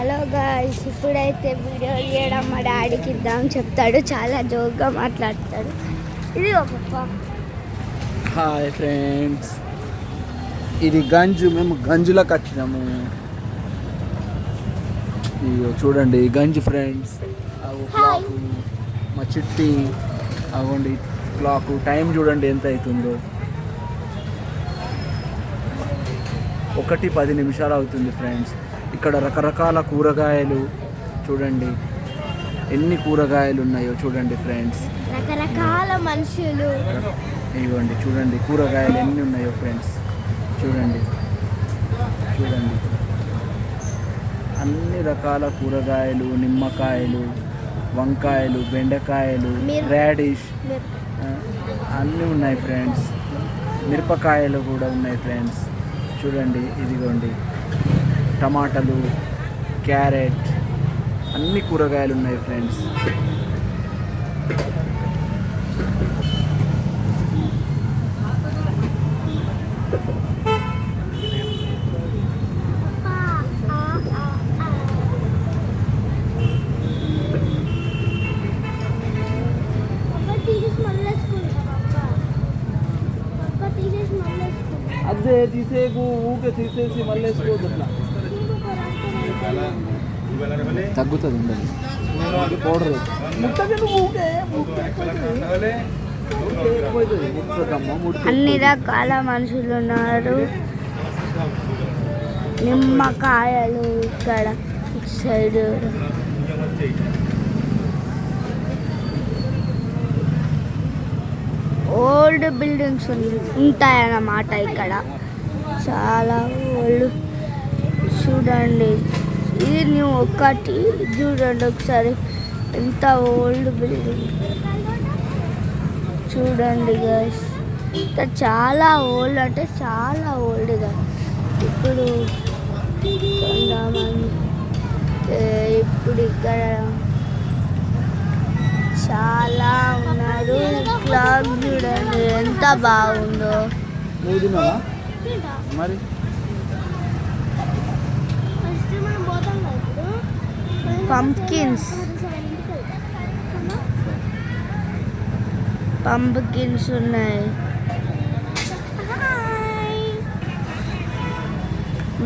Hello guys, ఇప్పుడైతే video తీయడం మా డాడీకి ఇద్దాం చెప్తాడు. చాలా జోక్గా మాట్లాడతాడు. ఇది ఒక హాయ్ ఫ్రెండ్స్, ఇది గంజు. మేము గంజులకు వచ్చినాము. ఇదిగో చూడండి గంజు ఫ్రెండ్స్. క్లాకు మా చిట్టి అవ్వండి. క్లాకు టైం చూడండి ఎంత అవుతుందో. 1:10 అవుతుంది ఫ్రెండ్స్. ఇక్కడ రకరకాల కూరగాయలు చూడండి, ఎన్ని కూరగాయలు ఉన్నాయో చూడండి ఫ్రెండ్స్. రకరకాల మనుషులు ఇవ్వండి చూడండి కూరగాయలు ఎన్ని ఉన్నాయో ఫ్రెండ్స్. చూడండి చూడండి అన్ని రకాల కూరగాయలు, నిమ్మకాయలు, వంకాయలు, బెండకాయలు, రాడిష్ అన్నీ ఉన్నాయి ఫ్రెండ్స్. మిరపకాయలు కూడా ఉన్నాయి ఫ్రెండ్స్. చూడండి ఇదిగోండి టమాటాలు, క్యారెట్, అన్ని కూరగాయలు ఉన్నాయి ఫ్రెండ్స్. అదే తీసేకు ఊకే తీసేసి మళ్ళీ వేసుకోవద్దు. తగ్గుతుంది ఉండదు పౌడర్ అన్ని రకాల మనుషులు ఉన్నారు. నిమ్మకాయలు ఇక్కడ సైడ్ ఓల్డ్ బిల్డింగ్స్ ఉంటాయన్నమాట. ఇక్కడ చాలా ఓల్డ్. చూడండి ఇది న్యూ ఒకటి. చూడండి ఒకసారి ఎంత ఓల్డ్ బిల్డింగ్. చూడండి గైస్, చాలా ఓల్డ్ అంటే చాలా ఓల్డ్గా. ఇప్పుడు ఇప్పుడు ఇక్కడ చాలా ఉన్నారు. క్లాక్ చూడండి ఎంత బాగుందో. మరి పంప్కిన్స్ ఉన్నాయి.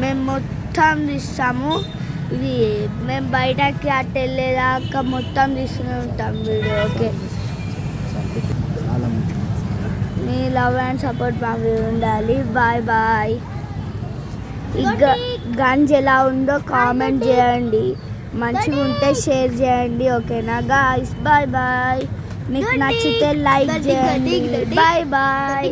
మేము మొత్తం తీస్తాము. ఇది మేము బయటకి అటు వెళ్ళేదాకా మొత్తం తీస్తూనే ఉంటాం వీడియో. ఓకే, మీ లవ్ అండ్ సపోర్ట్ మా మీద ఉండాలి. Bye bye. ఈ గంజ్ ఎలా ఉందో కామెంట్ చేయండి. మంచిగా ఉంటే షేర్ చేయండి. ఓకేనా గాయ్స్, బాయ్ బాయ్. మీకు నచ్చితే లైక్ చేయండి. Bye bye.